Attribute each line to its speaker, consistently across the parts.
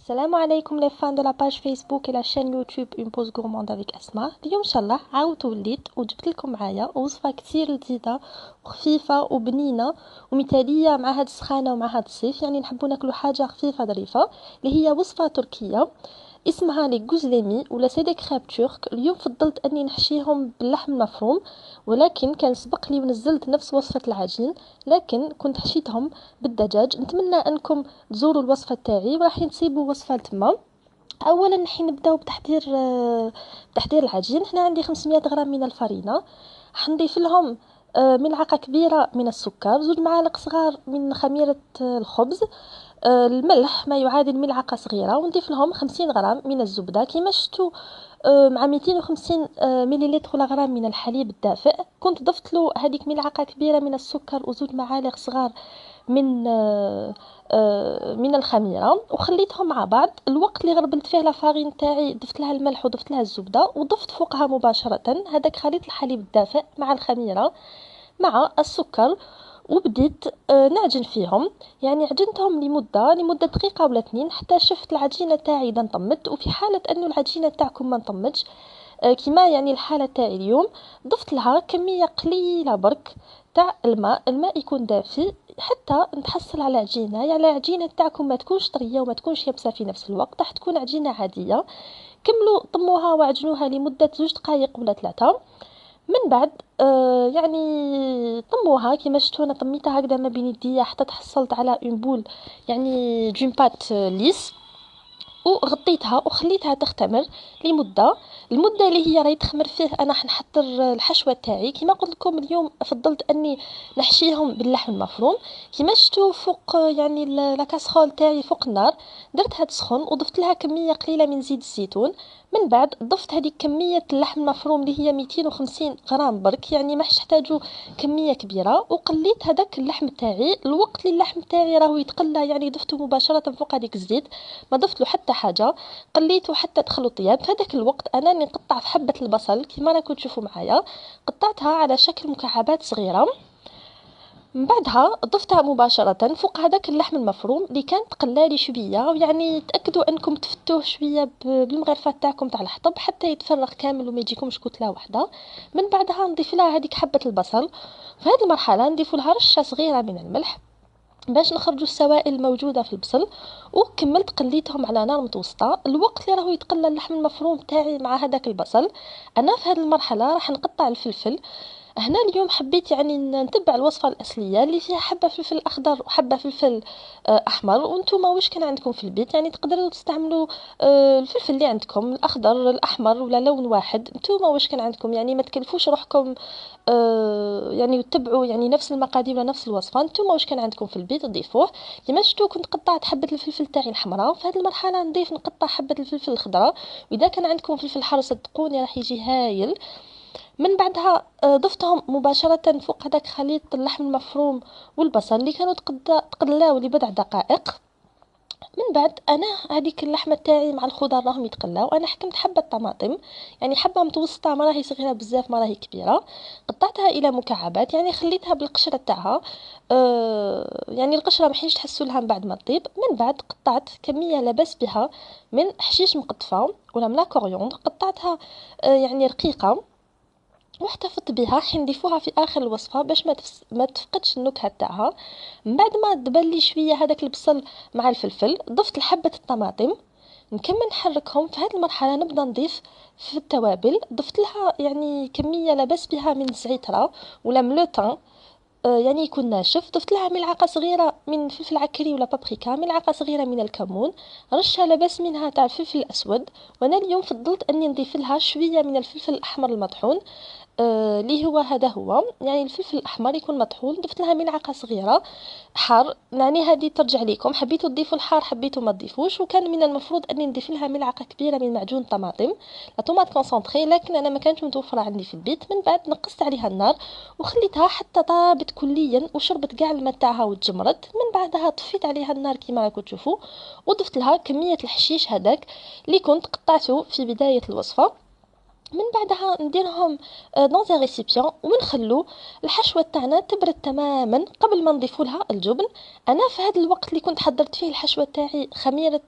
Speaker 1: السلام عليكم لي فان دو لا باج فيسبوك et la chaîne يوتيوب اون بوز غورموند افيك اسماء. اليوم ان شاء الله عاودت وليت وجبت لكم معايا وصفه كتير لذيذه وخفيفه وبنينه ومثاليه مع هاد السخانه ومع هاد الصيف، يعني نحبوا ناكلوا حاجه خفيفه ظريفه اللي هي وصفه تركيه اسمها لي جوزليمي ولا سيدي كريب ترك. اليوم فضلت اني نحشيهم باللحم المفروم، ولكن كان سبق لي ونزلت نفس وصفه العجين، لكن كنت حشيتهم بالدجاج. نتمنى انكم تزوروا الوصفه تاعي وراح نسيبوا وصفه تما. اولا نحن نبداو بتحضير العجين. هنا عندي 500 غرام من الفرينه، حنضيف لهم ملعقه كبيره من السكر، 2 معالق صغار من خميره الخبز، الملح ما يعادل ملعقه صغيره، ونضيف لهم 50 غرام من الزبده كما شفتوا، مع 250 مليلتر ولا غرام من الحليب الدافئ. كنت ضفت له هذيك ملعقه كبيره من السكر وزوج معالق صغار من الخميره، وخليتهم مع بعض. الوقت اللي غربلت فيه لافارين تاعي ضفت لها الملح وضفت لها الزبده وضفت فوقها مباشره هذاك خليط الحليب الدافئ مع الخميره مع السكر، وبديت نعجن فيهم. يعني عجنتهم لمدة دقيقة ولا 2 حتى شفت العجينة تاعي إذا نطمت. وفي حالة أنه العجينة تاعكم ما نطمتش كما يعني الحالة تاعي اليوم، ضفت لها كمية قليلة برك تاع الماء يكون دافي حتى نتحصل على عجينة، يعني العجينة تاعكم ما تكونش طرية وما تكونش يابسة في نفس الوقت، راح تكون عجينة عادية. كملوا طموها وعجنوها لمدة 2 دقائق ولا 3. من بعد يعني طموها كيما شفتوا انا طميتها هكذا ما بين يديا حتى تحصلت على اون بول، يعني دون بات ليس، وغطيتها وخليتها تختمر لمده. المده اللي هي راهي تخمر فيه انا حنحضر الحشوه تاعي. كما قلت لكم اليوم فضلت اني نحشيهم باللحم المفروم. كما شفتوا فوق يعني لا كاسرول تاعي فوق النار درتها تسخن وضفت لها كميه قليله من زيت الزيتون. من بعد ضفت هذه كميه اللحم المفروم اللي هي 250 غرام برك، يعني ما تحتاجوا كميه كبيره، وقليت هذاك اللحم تاعي. الوقت اللي اللحم تاعي راهو يتقلى يعني ضفته مباشره فوق هذيك الزيت، ما ضفت له حتى حاجه، قليته حتى دخلوا طياب. في هذاك الوقت انا نقطع في حبه البصل كما راكم تشوفوا معايا، قطعتها على شكل مكعبات صغيره. من بعدها ضفتها مباشرة فوق هذاك اللحم المفروم اللي كان تقلالي شوية، ويعني تأكدوا انكم تفتوه شوية بالمغرفة تاعكم تاع الحطب حتى يتفرغ كامل وما يجيكمش كتلة واحدة. من بعدها نضيف لها هذيك حبة البصل. في هذه المرحلة نضيف لها رشة صغيرة من الملح باش نخرجوا السوائل الموجوده في البصل، وكملت قليتهم على نار متوسطه. الوقت اللي راهو يتقلى اللحم المفروم تاعي مع هذاك البصل، انا في هذه المرحله راح نقطع الفلفل. هنا اليوم حبيت يعني نتبع الوصفه الاصليه اللي فيها حبه فلفل اخضر وحبه فلفل احمر. وانتم واش كان عندكم في البيت يعني تقدروا تستعملوا الفلفل اللي عندكم، الاخضر الاحمر ولا لون واحد، انتم واش كان عندكم، يعني ما تكلفوش روحكم يعني تتبعوا يعني نفس المقادير ونفس الوصفه. انتم واش كان عندكم في البيت تضيفوه. كما شفتوا كنت قطعت حبه الفلفل تاعي الحمراء، في هذه المرحله نضيف نقطع حبه الفلفل الخضراء، واذا كان عندكم فلفل حار صدقوني راح يجي هايل. من بعدها ضفتهم مباشره فوق هذاك خليط اللحم المفروم والبصل اللي كانوا تقلاو لبضع دقائق. من بعد انا هذيك اللحمه تاعي مع الخضر راهم يتقلاو، انا حكمت حبه طماطم، يعني حبه متوسطه ما راهي صغيره بزاف ما راهي كبيره، قطعتها الى مكعبات، يعني خليتها بالقشره تاعها. يعني القشره ما حيش تحسوا لها من بعد ما تطيب. من بعد قطعت كميه لبس بها من حشيش مقطفه ولا من لا كوريوندر، قطعتها يعني رقيقه واحتفظت بها حين نضيفوها في اخر الوصفه باش ما تفقدش النكهه تاعها. من بعد ما دبل لي شويه هذاك البصل مع الفلفل ضفت لحبه الطماطم، نكمل نحركهم. في هذه المرحله نبدا نضيف في التوابل. ضفت لها يعني كميه لبس بها من زعتره ولا ملوطان يعني يكون ناشف. ضفت لها ملعقه صغيره من فلفل عكري ولا بابريكا، ملعقه صغيره من الكمون، رشه لبس منها تاع الفلفل الاسود. وانا اليوم فضلت اني نضيف لها شويه من الفلفل الاحمر المطحون اللي هو هذا هو يعني الفلفل الاحمر يكون مطحون. ضفت لها ملعقه صغيره حار، يعني هذه ترجع لكم حبيتوا تضيفوا الحار حبيتوا ما تضيفوش. وكان من المفروض اني نضيف لها ملعقه كبيره من معجون طماطم لا طوماط كونسونطري، لكن انا ما كانتش متوفره عندي في البيت. من بعد نقصت عليها النار وخليتها حتى طابت كليا وشربت كاع الماء تاعها وتجمرت. من بعدها طفيت عليها النار كما راكم تشوفوا، وضفت لها كميه الحشيش هذاك اللي كنت قطعته في بدايه الوصفه. من بعدها نديرهم دون ان ريسيبيون ونخلو الحشوه تاعنا تبرد تماما قبل ما نضيفو لها الجبن. انا في هذا الوقت اللي كنت حضرت فيه الحشوه تاعي خميره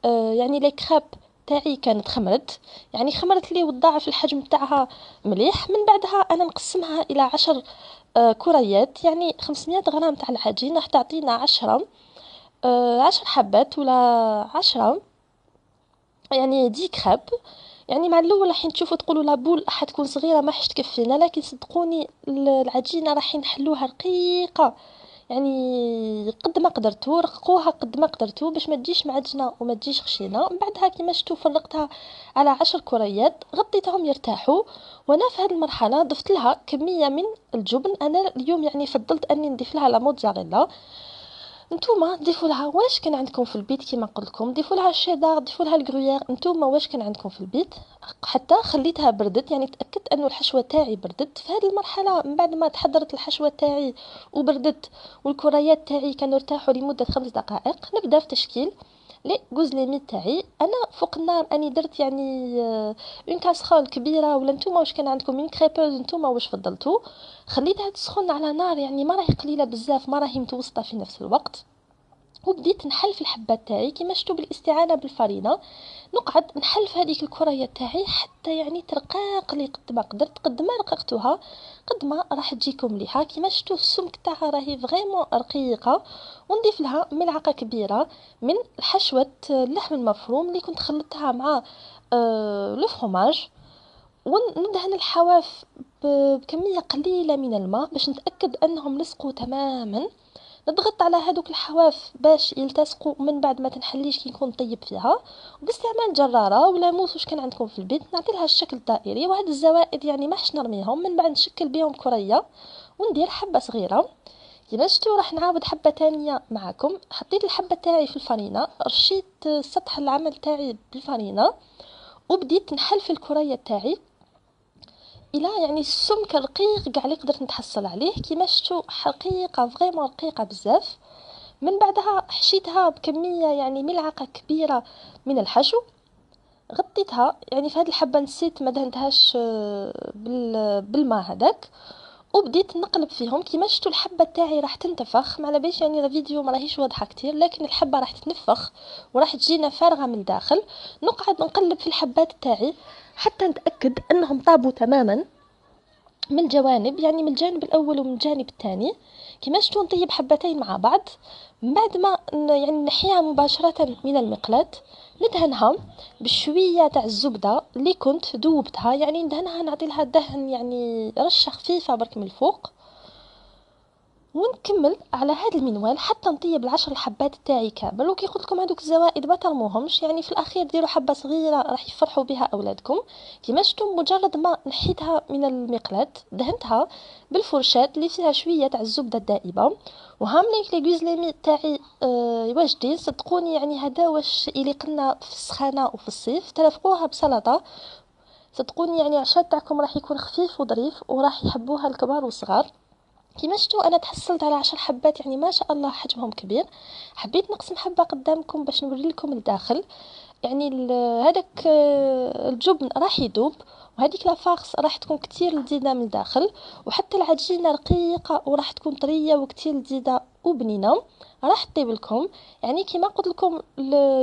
Speaker 1: يعني لي كراب تاعي كانت خمرت، يعني خمرت لي وتضاعف الحجم تاعها مليح. من بعدها انا نقسمها الى 10 كريات، يعني 500 غرام تاع العجين راح تعطينا 10 حبات ولا 10 يعني دي كراب. يعني مع الاول راح تشوفوا تقولوا لابول حتكون صغيره ما حش تكفينا، لكن صدقوني العجينه راح نحلوها رقيقه، يعني قد ما قدرتوا رققوها قد ما قدرتوا باش ما تجيش معجنه وما تجيش خشينه. من بعدها كيما شفتوا فرقتها على 10 كريات، غطيتهم يرتاحوا. وانا في هذه المرحله ضفت لها كميه من الجبن. انا اليوم يعني فضلت اني نضيف لها لا موتزاريلا. نتوما ضيفوا لها واش كان عندكم في البيت، كيما قلت لكم ضيفوا لها الشيدار، ضيفوا لها الغرويير، نتوما واش كان عندكم في البيت. حتى خليتها بردت، يعني تاكدت انه الحشوه تاعي بردت. في هذه المرحله من بعد ما تحضرت الحشوه تاعي وبردت والكريات تاعي كانوا ارتاحوا لمده 5 دقائق، نبدا في تشكيل لي غوزليمي تاعي. انا فوق النار اني درت يعني اون كاسرول كبيره، ولا نتوما واش كان عندكم من كريبوز، نتوما واش فضلتوا. خليتها تسخن على نار يعني ما راهي قليله بزاف ما راهي متوسطه في نفس الوقت. وبديت نحل في الحبات تاعي كيما شفتوا بالاستعانه بالفرينه. نقعد نحل في هذيك الكريه تاعي حتى يعني ترقاق لي قد ما قدرت. قد ما رققتوها قد ما راح تجيكم مليحه. كيما شفتوا السمك تاعها راهي فريمون رقيقه. ونضيف لها ملعقه كبيره من حشوه اللحم المفروم اللي كنت خلطتها مع لو فرomاج. وندهن الحواف بكميه قليله من الماء باش نتاكد انهم لصقوا تماما. نضغط على هذوك الحواف باش يلتصقوا، من بعد ما تنحليش كي نكون طيب فيها. وباستعمال جراره ولا موس واش كان عندكم في البيت نعطي لها الشكل الدائري. وهاد الزوائد يعني ما حش نرميهم، من بعد نشكل بهم كريه وندير حبه صغيره. كيما شفتوا راح نعاود حبه تانية معكم. حطيت الحبه تاعي في الفرينه، رشيت سطح العمل تاعي بالفرينه، وبديت نحل في الكريه تاعي الى يعني السمك رقيق كاع اللي قدرت نتحصل عليه. كيما شفتوا حقيقه فريمون رقيقه بزاف. من بعدها حشيتها بكميه يعني ملعقه كبيره من الحشو، غطيتها. يعني في هذه الحبه نسيت ما دهنتهاش بالماء هذاك. وبديت نقلب فيهم. كيما شفتوا الحبه تاعي راح تنتفخ، ما على باليش يعني الفيديو ما راهيش واضحه كتير، لكن الحبه راح تتنفخ وراح تجينا فارغه من الداخل. نقعد نقلب في الحبات تاعي حتى نتاكد انهم طابوا تماما من الجوانب، يعني من الجانب الاول ومن الجانب الثاني. كيما شفتوا نطيب حبتين مع بعض. من بعد ما يعني نحيها مباشره من المقلاة، ندهنها بشويه تاع الزبده اللي كنت ذوبتها، يعني ندهنها نعطي لها دهن يعني رشه خفيفه برك من الفوق. ونكمل على هذا المنوال حتى نطيب ال10 الحبات تاعي كامل. وكي قلت لكم هذوك الزوائد ما ترموهمش، يعني في الاخير ديروا حبه صغيره راح يفرحوا بها اولادكم. كيما شفتم مجرد ما نحيتها من المقلاة دهنتها بالفرشاة اللي فيها شويه تاع الزبده الدائبه. وهامليك لي غوزليمي تاعي واجدين صدقوني، يعني هذا واش يليق لنا في السخانه وفي الصيف. ترافقوها بسلطه صدقوني، يعني عشاء تاعكم راح يكون خفيف وظريف وراح يحبوها الكبار والصغار. كيما شفتوا انا تحصلت على 10 حبات، يعني ما شاء الله حجمهم كبير. حبيت نقسم حبه قدامكم باش نوري لكم الداخل. يعني هذاك الجبن راح يذوب، وهذيك لافارس راح تكون كتير لذيذه من الداخل. وحتى العجينه رقيقه وراح تكون طريه وكتير لذيذه وبنينه. راح تطيب لكم. يعني كيما قلت لكم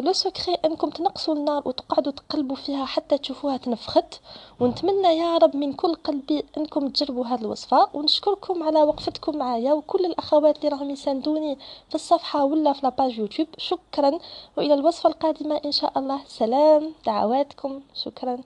Speaker 1: لو سكري انكم تنقصوا النار وتقعدوا تقلبوا فيها حتى تشوفوها تنفخت. ونتمنى يا رب من كل قلبي انكم تجربوا هذه الوصفه. ونشكركم على وقفتكم معايا، وكل الاخوات اللي راهم يساندوني في الصفحه ولا في لاباج يوتيوب شكرا. والى الوصفه القادمه ان شاء الله. سلام، دعواتكم، شكرا.